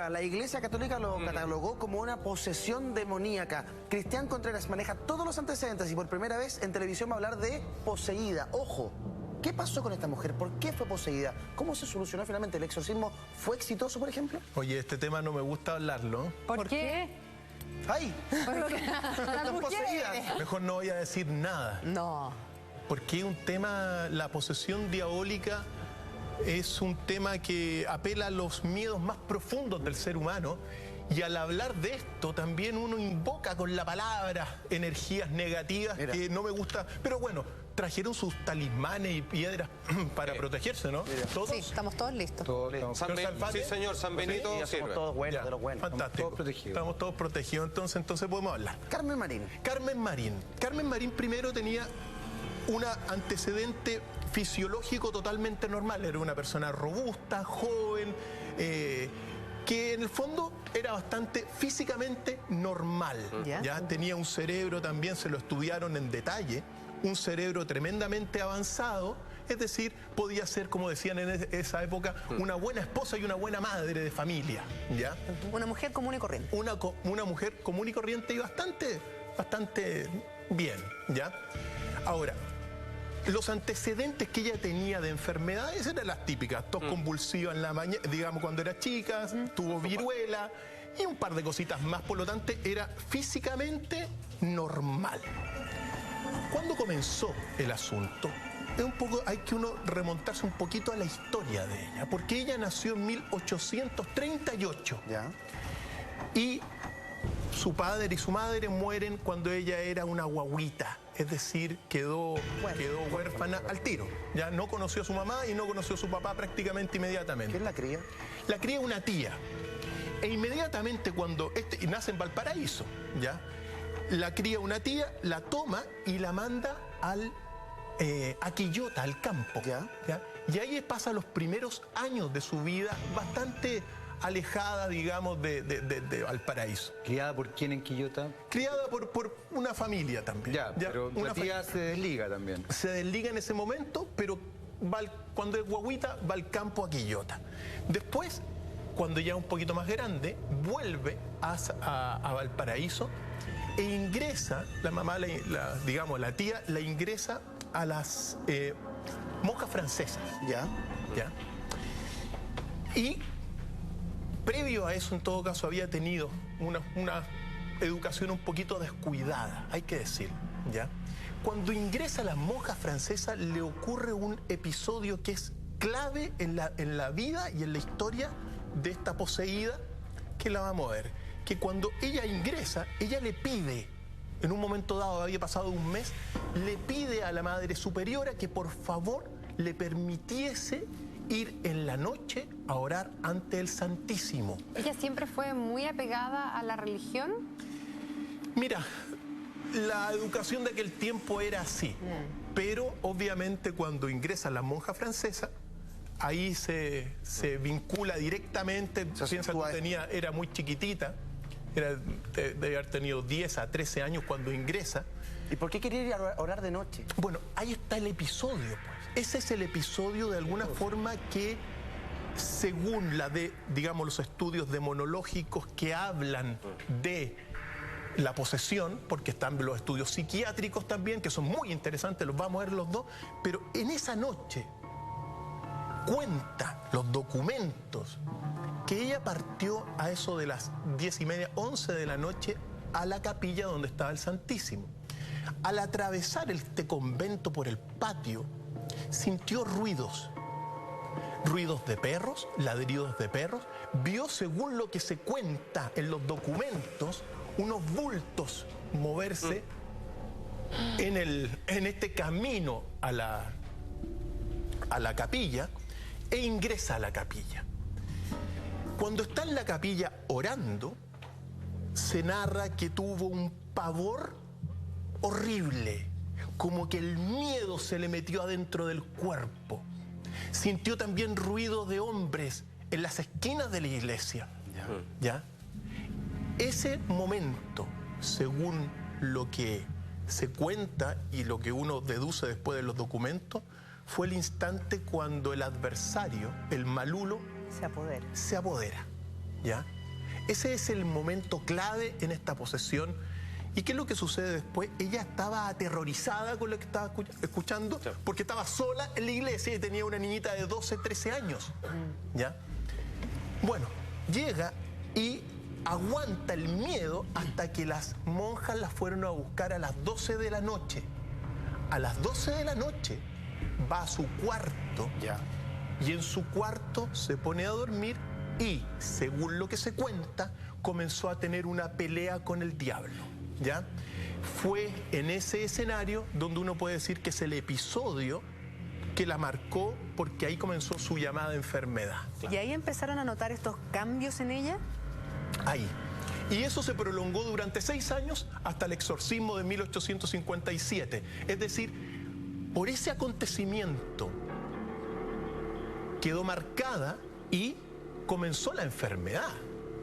la Iglesia Católica lo catalogó como una posesión demoníaca. Cristian Contreras maneja todos los antecedentes y por primera vez en televisión va a hablar de poseída. Ojo, ¿qué pasó con esta mujer? ¿Por qué fue poseída? ¿Cómo se solucionó finalmente? ¿El exorcismo fue exitoso, por ejemplo? Oye, este tema no me gusta hablarlo. ¿Por qué? ¡Ay! Las mujeres. Mejor no voy a decir nada. No. Porque un tema, la posesión diabólica es un tema que apela a los miedos más profundos del ser humano. Y al hablar de esto también uno invoca con la palabra energías negativas. Mira, que no me gusta. Pero bueno, trajeron sus talismanes y piedras para protegerse, ¿no? Mira. ¿Todos? Sí, estamos todos listos. Sí, señor, San Benito sí, somos todos buenos, de los buenos. Fantástico. Estamos todos protegidos, entonces podemos hablar. Carmen Marín. Carmen Marín. Carmen Marín primero tenía un antecedente fisiológico totalmente normal. Era una persona robusta, joven, que en el fondo era bastante físicamente normal. Ya tenía un cerebro también, se lo estudiaron en detalle, un cerebro tremendamente avanzado, es decir, podía ser, como decían en esa época, una buena esposa y una buena madre de familia. ¿Ya? Una mujer común y corriente. Una mujer común y corriente y bastante bien. ¿Ya? Ahora, los antecedentes que ella tenía de enfermedades eran las típicas: tos convulsiva en la mañana, digamos cuando era chica, tuvo viruela y un par de cositas más, por lo tanto era físicamente normal. ¿Cuándo comenzó el asunto? Es un poco, hay que uno remontarse un poquito a la historia de ella, porque ella nació en 1838. ¿Ya? Y su padre y su madre mueren cuando ella era una guaguita, es decir, quedó huérfana al tiro. Ya no conoció a su mamá y no conoció a su papá prácticamente inmediatamente. ¿Quién la cría? La cría una tía. E inmediatamente cuando y nace en Valparaíso, ¿ya? La cría una tía, la toma y la manda a Quillota, al campo. ¿Ya? ¿Ya? Y ahí pasa los primeros años de su vida bastante alejada, digamos, de Valparaíso. ¿Criada por quién en Quillota? Criada por una familia también. Ya, pero la tía se desliga también. Se desliga en ese momento, pero cuando es guaguita va al campo a Quillota. Después, cuando ya es un poquito más grande, vuelve a Valparaíso e ingresa, la mamá, digamos, la tía, la ingresa a las monjas francesas. ¿Ya? ¿Ya? Y previo a eso, en todo caso, había tenido una educación un poquito descuidada, hay que decir, ¿ya? Cuando ingresa a las monjas francesas, le ocurre un episodio que es clave en la vida y en la historia de esta poseída, que la vamos a ver. Que cuando ella ingresa, ella le pide, en un momento dado, había pasado un mes, le pide a la Madre Superiora que por favor le permitiese ir en la noche a orar ante el Santísimo. ¿Ella siempre fue muy apegada a la religión? Mira, la educación de aquel tiempo era así, pero obviamente cuando ingresa la monja francesa, ahí se vincula directamente. Piensa que era muy chiquitita, debe haber tenido 10 a 13 años cuando ingresa. ¿Y por qué quería ir a orar de noche? Bueno, ahí está el episodio, pues. Ese es el episodio de alguna forma que, según digamos, los estudios demonológicos que hablan de la posesión, porque están los estudios psiquiátricos también, que son muy interesantes, los vamos a ver los dos, pero en esa noche cuenta los documentos que ella partió a eso de las 10:30, 11 de la noche a la capilla donde estaba el Santísimo. Al atravesar este convento por el patio, sintió ruidos de perros, ladridos de perros, vio, según lo que se cuenta en los documentos, unos bultos moverse en este camino a la capilla, e ingresa a la capilla. Cuando está en la capilla orando, se narra que tuvo un pavor horrible, como que el miedo se le metió adentro del cuerpo. Sintió también ruido de hombres en las esquinas de la iglesia. ¿Ya? Ese momento, según lo que se cuenta y lo que uno deduce después de los documentos, fue el instante cuando el adversario, el malulo, Se apodera. se apodera. ¿Ya? Ese es el momento clave en esta posesión. ¿Y qué es lo que sucede después? Ella estaba aterrorizada con lo que estaba escuchando, porque estaba sola en la iglesia y tenía una niñita de 12, 13 años. ¿Ya? Bueno, llega y aguanta el miedo hasta que las monjas la fueron a buscar a las 12 de la noche. A las 12 de la noche va a su cuarto y en su cuarto se pone a dormir y, según lo que se cuenta, comenzó a tener una pelea con el diablo. ¿Ya? Fue en ese escenario donde uno puede decir que es el episodio que la marcó, porque ahí comenzó su llamada enfermedad. ¿Y ahí empezaron a notar estos cambios en ella? Ahí. Y eso se prolongó durante 6 años hasta el exorcismo de 1857. Es decir, por ese acontecimiento quedó marcada y comenzó la enfermedad.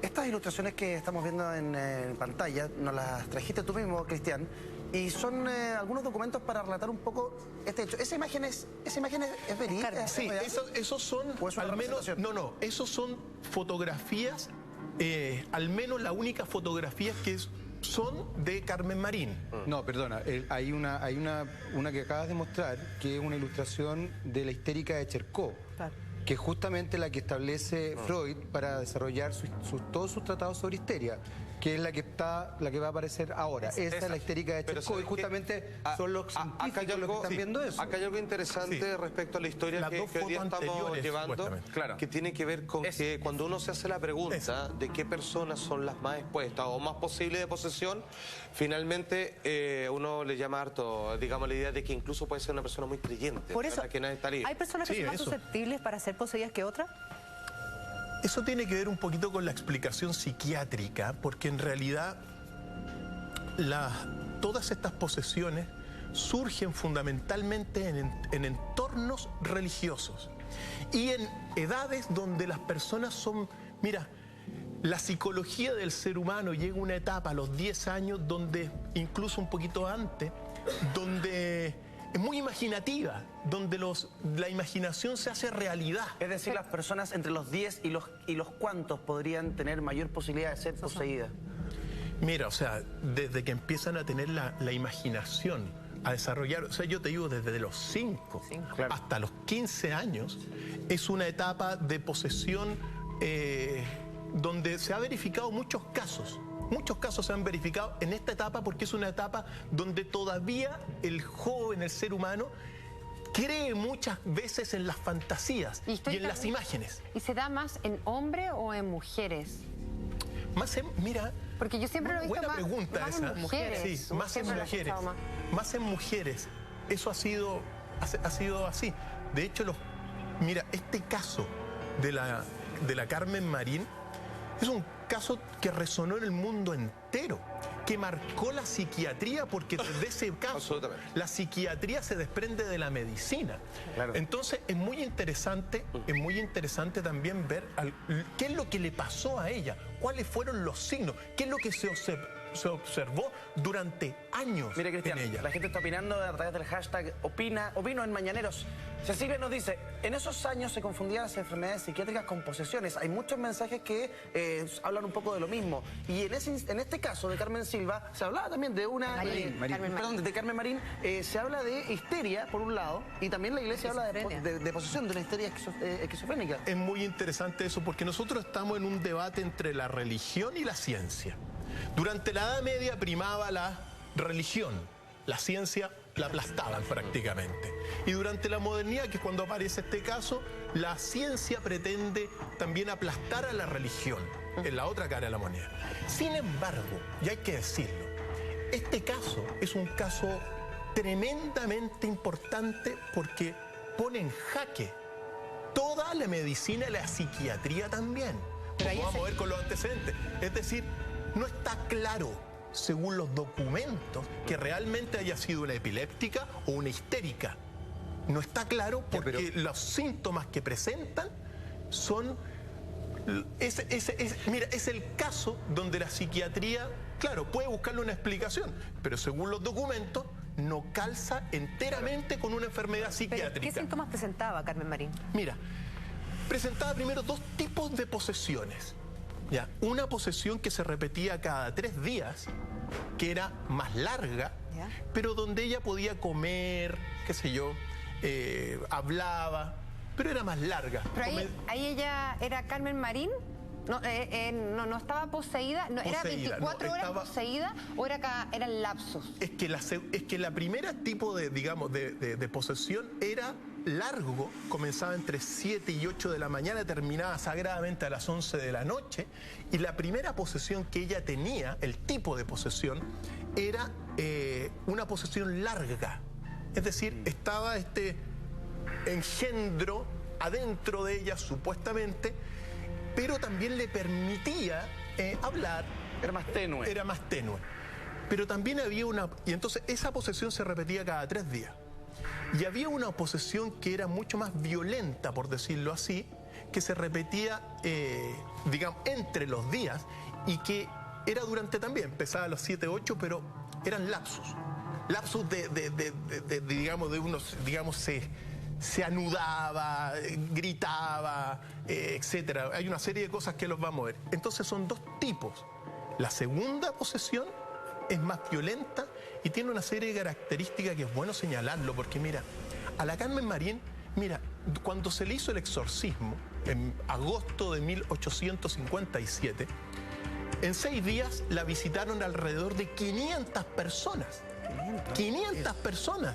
Estas ilustraciones que estamos viendo en pantalla nos las trajiste tú mismo, Cristian, y son algunos documentos para relatar un poco este hecho. ¿Esa imagen es verídica? Sí, esos son, al menos, esos son fotografías, al menos la única fotografía que son de Carmen Marín. No, perdona, hay una que acabas de mostrar, que es una ilustración de la histérica de Cherkov. Claro. Que es justamente la que establece Freud para desarrollar todos sus tratados sobre histeria, que es la que va a aparecer ahora. Esa es la histérica de Cherkov, y justamente son los científicos los que están viendo eso. Acá hay algo interesante respecto a la historia que hoy día estamos llevando, que tiene que ver con que cuando uno se hace la pregunta de qué personas son las más expuestas o más posibles de posesión, finalmente uno le llama harto, digamos, la idea de que incluso puede ser una persona muy creyente. Por eso, que nadie estaría. ¿Hay personas que son más susceptibles para ser poseídas que otras? Eso tiene que ver un poquito con la explicación psiquiátrica, porque en realidad todas estas posesiones surgen fundamentalmente en entornos religiosos y en edades donde las personas son... Mira, la psicología del ser humano llega a una etapa a los 10 años, donde incluso un poquito antes, donde es muy imaginativa, donde la imaginación se hace realidad. Es decir, las personas entre los 10 y los cuantos podrían tener mayor posibilidad de ser poseídas. Mira, o sea, desde que empiezan a tener la imaginación, a desarrollar, o sea, yo te digo, desde los 5 hasta los 15 años, es una etapa de posesión donde se ha verificado muchos casos. Muchos casos se han verificado en esta etapa porque es una etapa donde todavía el joven, el ser humano, cree muchas veces en las fantasías y en las imágenes. ¿Y se da más en hombres o en mujeres? Más en, mira, porque yo siempre lo he visto buena pregunta más esa. en mujeres. Sí, más en mujeres. Más en mujeres. Eso ha sido así. De hecho, mira, este caso de la Carmen Marín es un caso que resonó en el mundo entero, que marcó la psiquiatría, porque desde ese caso la psiquiatría se desprende de la medicina. Claro. Entonces es muy interesante también ver qué es lo que le pasó a ella, cuáles fueron los signos, qué es lo que se observó durante años. Mire, Cristian, en ella. La gente está opinando a través del hashtag opino en Mañaneros. Cecilia nos dice, en esos años se confundían las enfermedades psiquiátricas con posesiones. Hay muchos mensajes que hablan un poco de lo mismo. Y en este caso de Carmen Silva, se hablaba también de de Carmen Marín, se habla de histeria, por un lado, y también la iglesia habla de posesión, de una histeria esquizofrénica. Es muy interesante eso, porque nosotros estamos en un debate entre la religión y la ciencia. Durante la Edad Media primaba la religión, la ciencia la aplastaban prácticamente. Y durante la modernidad, que es cuando aparece este caso, la ciencia pretende también aplastar a la religión, en la otra cara de la moneda. Sin embargo, y hay que decirlo, este caso es un caso tremendamente importante porque pone en jaque toda la medicina y la psiquiatría también. Como vamos a ver con los antecedentes. Es decir, no está claro, según los documentos, que realmente haya sido una epiléptica o una histérica. No está claro porque los síntomas que presentan son... Mira, es el caso donde la psiquiatría, claro, puede buscarle una explicación, pero según los documentos no calza enteramente con una enfermedad psiquiátrica. ¿Qué síntomas presentaba Carmen Marín? Mira, presentaba primero 2 tipos de posesiones. ¿ya? Una posesión que se repetía cada 3 días, que era más larga, ¿ya? Pero donde ella podía comer, qué sé yo, hablaba, pero era más larga. Pero ahí ella era Carmen Marín. No estaba poseída, ¿era 24 horas poseída o eran lapsos? Es que la primera tipo de, digamos, de posesión era largo, comenzaba entre 7 y 8 de la mañana, terminaba sagradamente a las 11 de la noche, y la primera posesión que ella tenía, el tipo de posesión, era una posesión larga. Es decir, estaba este engendro adentro de ella, supuestamente, pero también le permitía hablar. Era más tenue. Era más tenue. Pero también había una... Y entonces esa posesión se repetía cada 3 días. Y había una posesión que era mucho más violenta, por decirlo así, que se repetía, digamos, entre los días y que era durante también, empezaba a las 7, 8, pero eran lapsus. Lapsus digamos, de unos, digamos, se anudaba, gritaba, etcétera. Hay una serie de cosas que los va a mover. Entonces son 2 tipos. La segunda posesión es más violenta y tiene una serie de características que es bueno señalarlo, porque mira, a la Carmen Marín, mira, cuando se le hizo el exorcismo, en agosto de 1857, en 6 días la visitaron alrededor de 500 personas. 500 personas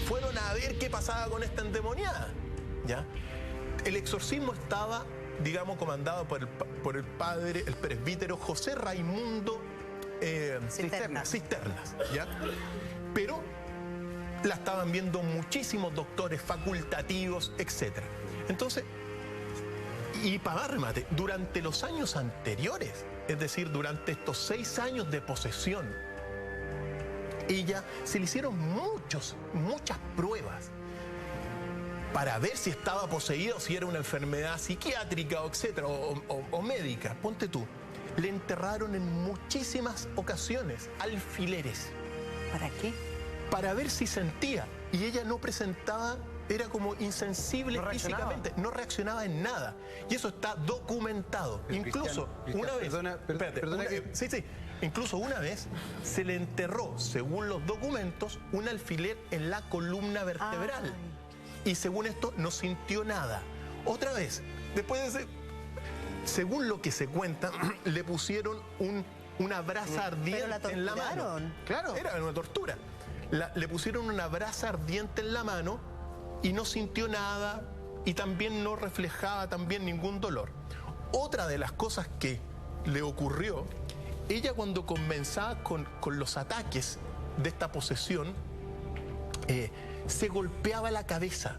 fueron a ver qué pasaba con esta endemoniada, ¿ya? El exorcismo estaba, digamos, comandado por el padre, el presbítero José Raimundo Cisternas, ¿ya? Pero la estaban viendo muchísimos doctores facultativos, etc. Entonces, y para más remate, durante los años anteriores, es decir, durante estos 6 años de posesión, ella se le hicieron muchas pruebas para ver si estaba poseída o si era una enfermedad psiquiátrica, etcétera, o médica. Ponte tú, le enterraron en muchísimas ocasiones alfileres. ¿Para qué? Para ver si sentía. Y ella no presentaba, era como insensible físicamente, no reaccionaba en nada. Y eso está documentado. Pero incluso una vez... Perdona que... Sí. Incluso una vez se le enterró, según los documentos, un alfiler en la columna vertebral. Y según esto, no sintió nada. Otra vez, después de según lo que se cuenta, le pusieron una brasa ardiente en la mano. Claro. Era una tortura. Le pusieron una brasa ardiente en la mano y no sintió nada y también no reflejaba también ningún dolor. Otra de las cosas que le ocurrió, ella cuando comenzaba con los ataques de esta posesión, se golpeaba la cabeza.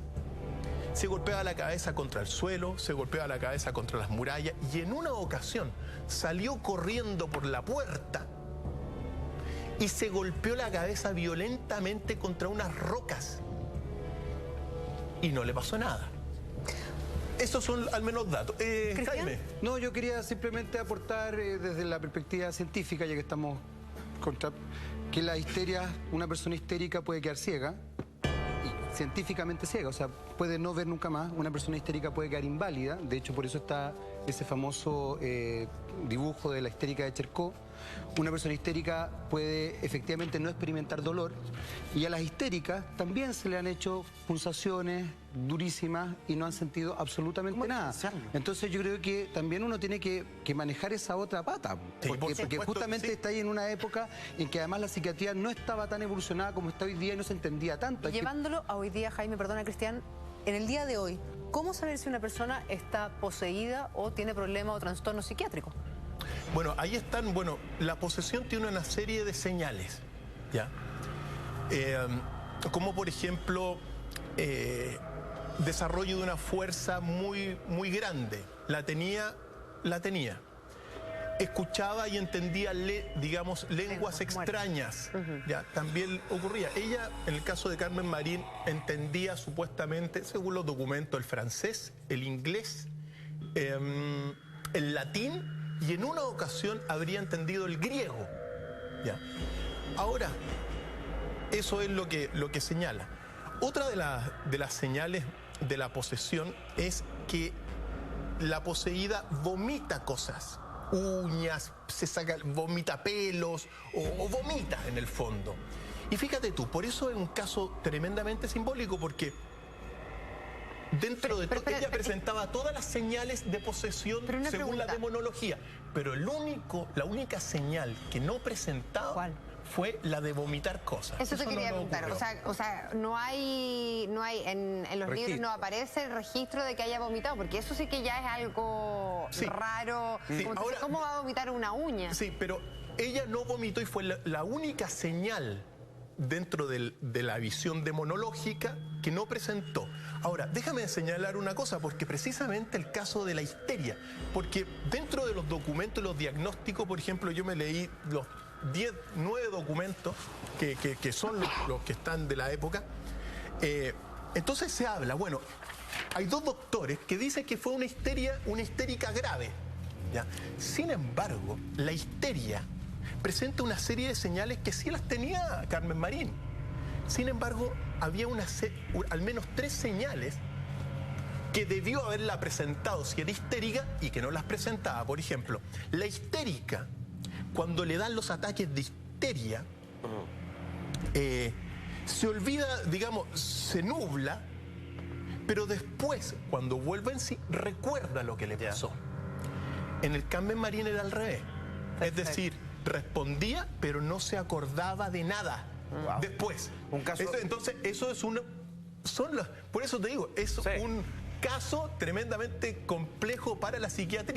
Se golpeaba la cabeza contra el suelo, se golpeaba la cabeza contra las murallas y en una ocasión salió corriendo por la puerta y se golpeó la cabeza violentamente contra unas rocas y no le pasó nada. Esos son al menos datos. Jaime. No, yo quería simplemente aportar desde la perspectiva científica, ya que estamos contra, que la histeria, una persona histérica puede quedar ciega, y científicamente ciega, o sea, puede no ver nunca más. Una persona histérica puede quedar inválida, de hecho por eso está ese famoso dibujo de la histérica de Cherkov. Una persona histérica puede efectivamente no experimentar dolor, y a las histéricas también se le han hecho pulsaciones durísimas y no han sentido absolutamente nada. Entonces yo creo que también uno tiene que manejar esa otra pata, porque justamente está ahí en una época en que además la psiquiatría no estaba tan evolucionada como está hoy día y no se entendía tanto. Llevándolo a hoy día, Jaime, perdona, Cristian, en el día de hoy, ¿cómo saber si una persona está poseída o tiene problemas o trastorno psiquiátrico? Bueno, ahí están, la posesión tiene una serie de señales, ¿ya? Como por ejemplo, desarrollo de una fuerza muy grande. La tenía. Escuchaba y entendía, digamos, lenguas extrañas. Ya, también ocurría. Ella, en el caso de Carmen Marín, entendía supuestamente, según los documentos, el francés, el inglés, el latín, y en una ocasión habría entendido el griego. ¿Ya? Ahora, eso es lo que señala. Otra de las señales de la posesión es que la poseída vomita cosas. uñas, se saca, vomita pelos o vomita en el fondo. Y fíjate tú, por eso es un caso tremendamente simbólico, porque dentro de todo ella presentaba todas las señales de posesión según la demonología, pero la única señal que no presentaba... ¿Cuál? Fue la de vomitar cosas. Eso te quería preguntar. O sea, no hay en los libros no aparece el registro de que haya vomitado, porque eso sí que ya es algo raro. Sí. Ahora, ¿cómo va a vomitar una uña? Sí, pero ella no vomitó y fue la única señal dentro de la visión demonológica que no presentó. Ahora, déjame señalar una cosa, porque precisamente el caso de la histeria, porque dentro de los documentos y los diagnósticos, por ejemplo, yo me leí los 9 documentos que son los que están de la época. Entonces se habla, bueno, hay 2 doctores que dicen que fue una histérica grave, ¿ya? Sin embargo, la histeria presenta una serie de señales que sí las tenía Carmen Marín. Sin embargo, había al menos 3 señales que debió haberla presentado si era histérica y que no las presentaba. Por ejemplo, la histérica, cuando le dan los ataques de histeria, se olvida, digamos, se nubla, pero después, cuando vuelve en sí, recuerda lo que le pasó. En el Carmen Marín era al revés. Perfecto. Es decir, respondía, pero no se acordaba de nada. Wow. Después. Un caso... Entonces, eso es por eso te digo, es un caso tremendamente complejo para la psiquiatría.